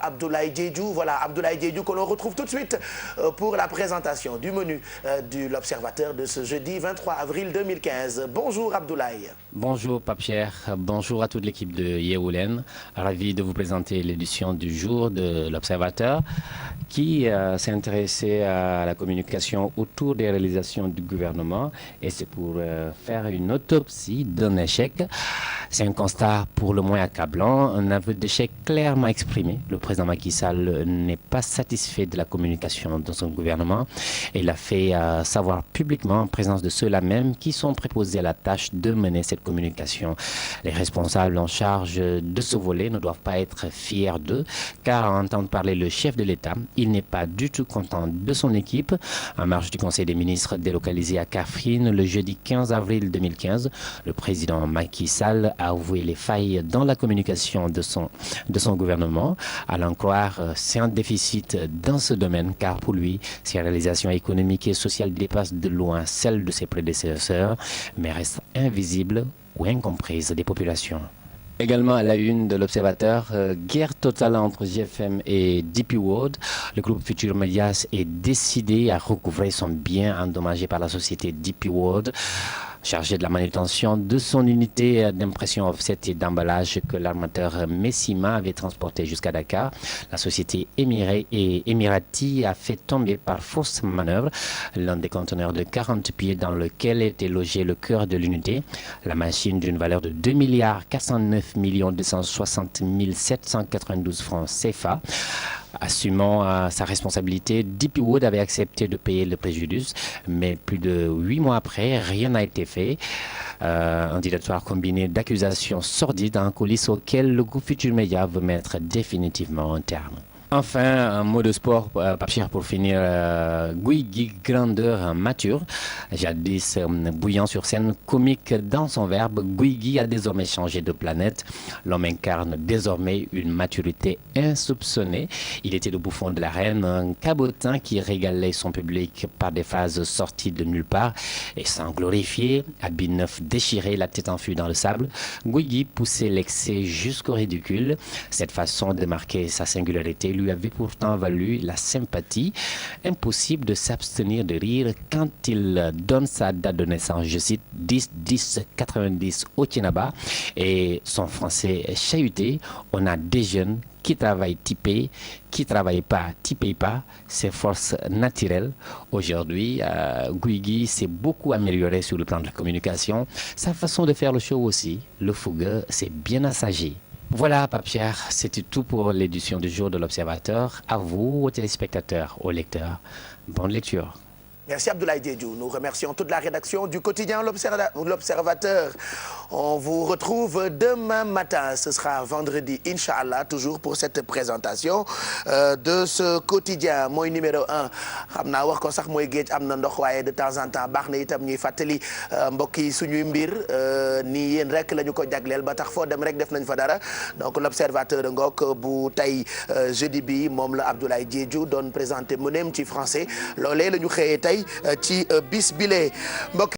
Abdoulaye Diédhiou. Voilà, Abdoulaye Diédhiou que l'on retrouve tout de suite pour la présentation du menu de l'Observateur de ce jeudi 23 avril 2015. Bonjour Abdoulaye. Bonjour Pape Cheikh, bonjour à toute l'équipe de Yeewu Leen. Ravi de vous présenter l'édition du jour de l'Observateur qui s'est intéressé à la communication autour des réalisations du gouvernement et c'est pour faire une autopsie d'un échec. C'est un constat pour le moins accablant, un aveu d'échec clairement exprimé. Le président Macky Sall n'est pas satisfait de la communication de son gouvernement et l'a fait savoir publiquement en présence de ceux-là même qui sont préposés à la tâche de mener cette communication. Les responsables en charge de ce volet ne doivent pas être fiers d'eux, car à entendre parler le chef de l'État, il n'est pas du tout content de son équipe. En marge du Conseil des ministres délocalisé à Kaffrine le jeudi 15 avril 2015, le président Macky Sall a avoué les failles dans la communication de son gouvernement. À l'en croire, c'est un déficit dans ce domaine, car pour lui, ses réalisations économiques et sociales dépassent de loin celles de ses prédécesseurs, mais restent invisibles ou incomprises des populations. Également à la une de l'Observateur, guerre totale entre GFM et DP World. Le groupe Futur Medias est décidé à recouvrer son bien endommagé par la société DP World, chargé de la manutention de son unité d'impression offset et d'emballage que l'armateur Messima avait transporté jusqu'à Dakar. La société Emirati a fait tomber par fausse manœuvre l'un des conteneurs de 40 pieds dans lequel était logé le cœur de l'unité. La machine d'une valeur de 2 409 260 792 francs CFA. Assumant sa responsabilité, DP World avait accepté de payer le préjudice, mais plus de 8 mois après, rien n'a été fait. Un dilatoire combiné d'accusations sordides en coulisses auxquelles le groupe Futur Media veut mettre définitivement un terme. Enfin, un mot de sport, Pape Cheikh, pour finir. Guigui, grandeur mature, jadis bouillant sur scène, comique dans son verbe, Guigui a désormais changé de planète. L'homme incarne désormais une maturité insoupçonnée. Il était le bouffon de l'arène, un cabotin qui régalait son public par des phases sorties de nulle part et sans glorifier, habit neuf déchiré, la tête enfouie dans le sable. Guigui poussait l'excès jusqu'au ridicule. Cette façon de marquer sa singularité lui avait pourtant valu la sympathie. Impossible de s'abstenir de rire quand il donne sa date de naissance, je cite, 10-10-90 au Tiénaba, et son français chahuté. On a des jeunes qui travaillent typés, qui ne travaillent pas, typés pas, c'est force naturelle. Aujourd'hui, Guigui s'est beaucoup amélioré sur le plan de la communication. Sa façon de faire le show aussi, le fougueux, c'est bien assagi. Voilà, Pape Cheikh, c'était tout pour l'édition du jour de l'Observateur. À vous, aux téléspectateurs, aux lecteurs. Bonne lecture. Merci Abdoulaye Diédhiou. Nous remercions toute la rédaction du quotidien L'Observateur. On vous retrouve demain matin. Ce sera vendredi, Inch'Allah, toujours pour cette présentation de ce quotidien. Mooy numéro 1. xam naa wax ko sax mooy géej am na ndox waaye de temps en temps baax na itam ñuy fàttali mbokk yi suñuy mbir nii yéen rek la ñu ko jagleel ba tax foo dem rek def nañ fa dara. Donc l'Observateur ngook bu tey jeudi bi moom la Abdoulaye Diédhiou doon présenté mëneem ci français loolee la ñu xëyee tey ci bis bile mbokk